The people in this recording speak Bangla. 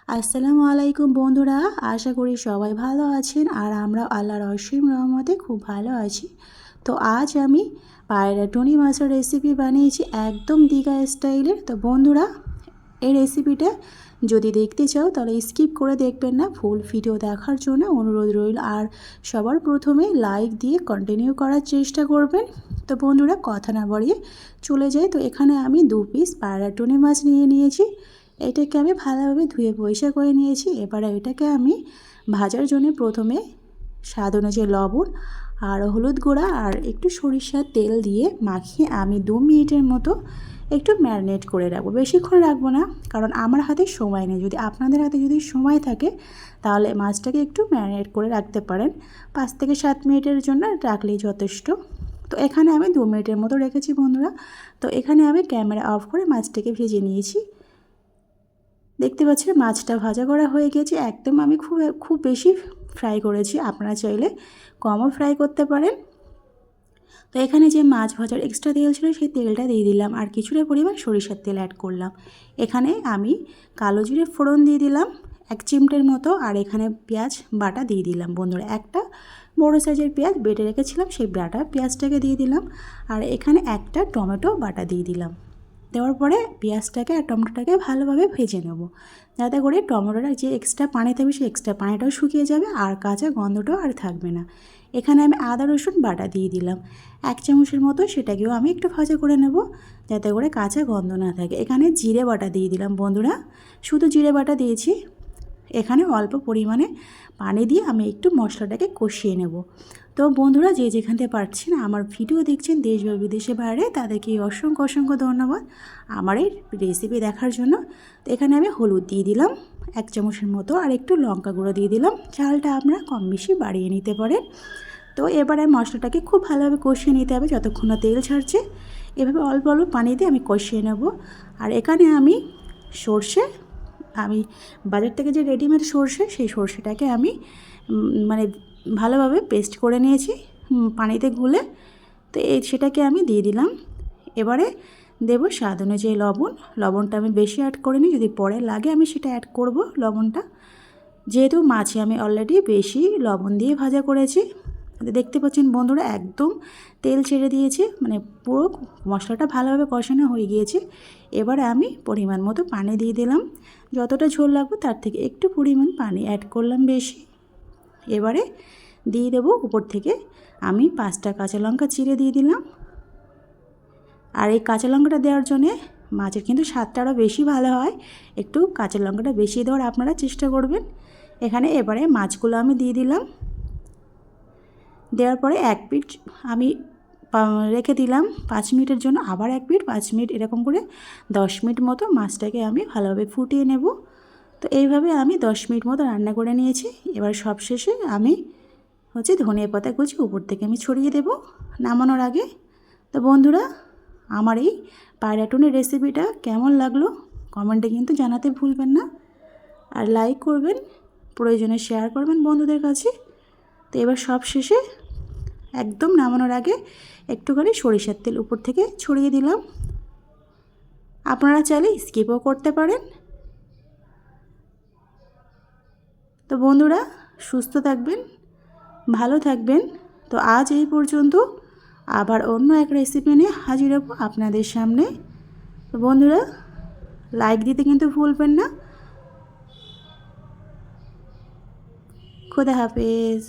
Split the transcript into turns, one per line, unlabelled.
আসসালামু আলাইকুম বন্ধুরা, আশা করি সবাই ভালো আছেন আর আমরা আল্লাহর অসীম রহমতে খুব ভালো আছি। তো আজ আমি পায়রা টুনি মাছের রেসিপি বানিয়েছি একদম দীঘা স্টাইলের। তো বন্ধুরা, এই রেসিপিটা যদি দেখতে চাও তাহলে স্কিপ করে দেখবেন না, ফুল ভিডিও দেখার জন্য অনুরোধ রইল। আর সবার প্রথমে লাইক দিয়ে কন্টিনিউ করার চেষ্টা করবেন। তো বন্ধুরা, কথা না বাড়িয়ে চলে যাই। তো এখানে আমি 2 পিস পায়রা টুনি মাছ নিয়েছি। এটাকে আমি ভালোভাবে ধুয়ে পরিষ্কার করে নিয়েছি। এবারে এটাকে আমি ভাজার জন্য প্রথমে স্বাদ অনুযায়ী লবণ আর হলুদ গুঁড়া আর একটু সরিষার তেল দিয়ে মাখিয়ে আমি 2 মিনিটের মতো একটু ম্যারিনেট করে রাখবো। বেশিক্ষণ রাখবো না, কারণ আমার হাতে সময় নেই। যদি আপনাদের হাতে যদি সময় থাকে তাহলে মাছটাকে একটু ম্যারিনেট করে রাখতে পারেন। 5 থেকে 7 মিনিটের জন্য রাখলেই যথেষ্ট। তো এখানে আমি 2 মিনিটের মতো রেখেছি বন্ধুরা। তো এখানে আমি ক্যামেরা অফ করে মাছটাকে ভেজে নিয়েছি। দেখতে পাচ্ছেন মাছটা ভাজা করা হয়ে গেছে। একদম আমি খুব বেশি ফ্রাই করেছি, আপনারা চাইলে কমও ফ্রাই করতে পারেন। তো এখানে যে মাছ ভাজার এক্সট্রা তেল ছিল সেই তেলটা দিয়ে দিলাম আর কিছুটা পরিমাণ সরিষার তেল অ্যাড করলাম। এখানে আমি কালো জিরে ফোড়ন দিয়ে দিলাম 1 চিমটের মতো, আর এখানে পেঁয়াজ বাটা দিয়ে দিলাম বন্ধুরা। একটা বড়ো সাইজের পেঁয়াজ বেটে রেখেছিলাম, সেই বাটা পেঁয়াজটাকে দিয়ে দিলাম। আর এখানে একটা টমেটো বাটা দিয়ে দিলাম। দেওয়ার পরে পেঁয়াজটাকে আর টমেটোটাকে ভালোভাবে ভেজে নেব, যাতে করে টমেটোটা যে এক্সট্রা পানি থাকবে সেই এক্সট্রা পানিটাও শুকিয়ে যাবে আর কাঁচা গন্ধটাও আর থাকবে না। এখানে আমি আদা রসুন বাটা দিয়ে দিলাম 1 চামচের মতো, সেটাকেও আমি একটু ভাজা করে নেব যাতে করে কাঁচা গন্ধ না থাকে। এখানে জিরে বাটা দিয়ে দিলাম বন্ধুরা, শুধু জিরে বাটা দিয়েছি। এখানে অল্প পরিমাণে পানি দিয়ে আমি একটু মশলাটাকে কষিয়ে নেব। তো বন্ধুরা, যে যেখান থেকে পারছেন আমার ভিডিও দেখছেন দেশ বা বিদেশে বাইরে, তাদেরকে অসংখ্য ধন্যবাদ আমার এই রেসিপি দেখার জন্য। তো এখানে আমি হলুদ দিয়ে দিলাম 1 চামচের মতো আর একটু লঙ্কা গুঁড়ো দিয়ে দিলাম। ঝালটা আপনারা কম বেশি বাড়িয়ে নিতে পারেন। তো এবারে মশলাটাকে খুব ভালোভাবে কষিয়ে নিতে হবে যতক্ষণ না তেল ছাড়ছে। এভাবে অল্প অল্প পানি দিয়ে আমি কষিয়ে নেব। আর এখানে আমি সর্ষে, আমি বাজার থেকে যে রেডিমেড সর্ষে, সেই সর্ষেটাকে আমি মানে ভালোভাবে পেস্ট করে নিয়েছি পানিতে গুলে। তো সেটাকে আমি দিয়ে দিলাম। এবারে দেব স্বাদ অনুযায়ী লবণ। লবণটা আমি বেশি অ্যাড করিনি, যদি পরে লাগে আমি সেটা অ্যাড করব লবণটা। যেহেতু মাছে আমি অলরেডি বেশি লবণ দিয়ে ভাজা করেছি। দেখতে পাচ্ছেন বন্ধুরা, একদম তেল ছেড়ে দিয়েছে, মানে পুরো মশলাটা ভালোভাবে কষানো হয়ে গিয়েছে। এবারে আমি পরিমাণ মতো পানি দিয়ে দিলাম। যতটা ঝোল লাগবে তার থেকে একটু পরিমাণ পানি অ্যাড করলাম বেশি। এবারে দিয়ে দেবো উপর থেকে আমি 5টা কাঁচা লঙ্কা চিড়ে দিয়ে দিলাম। আর এই কাঁচা লঙ্কাটা দেওয়ার জন্যে মাছের কিন্তু স্বাদটা আরও বেশি ভালো হয়। একটু কাঁচা লঙ্কাটা বেশি দেওয়ার আপনারা চেষ্টা করবেন। এখানে এবারে মাছগুলো আমি দিয়ে দিলাম। দেওয়ার পরে 1 পিঠ আমি রেখে দিলাম 5 মিনিটের জন্য, আবার 1 পিঠ 5 মিনিট, এরকম করে 10 মিনিট মতো মাছটাকে আমি ভালোভাবে ফুটিয়ে নেব। তো এইভাবে আমি 10 মিনিট মতো রান্না করে নিয়েছি। এবার সবশেষে আমি ধনিয়া পাতা কুচি উপর থেকে আমি ছড়িয়ে দেব নামানোর আগে। তো বন্ধুরা, আমার এই পায়রা টুনির রেসিপিটা কেমন লাগলো কমেন্টে কিন্তু জানাতে ভুলবেন না। আর লাইক করবেন, প্রয়োজনে শেয়ার করবেন বন্ধুদের কাছে। তো এবার সব শেষে একদম নামানোর আগে একটুখানি সরিষার তেল উপর থেকে ছড়িয়ে দিলাম। আপনারা চাইলে স্কিপও করতে পারেন। তো বন্ধুরা, সুস্থ থাকবেন, ভালো থাকবেন। তো আজ এই পর্যন্ত, আবার অন্য এক রেসিপি নিয়ে হাজির হব আপনাদের সামনে। তো বন্ধুরা, লাইক দিতে কিন্তু ভুলবেন না। খোদা হাফেজ।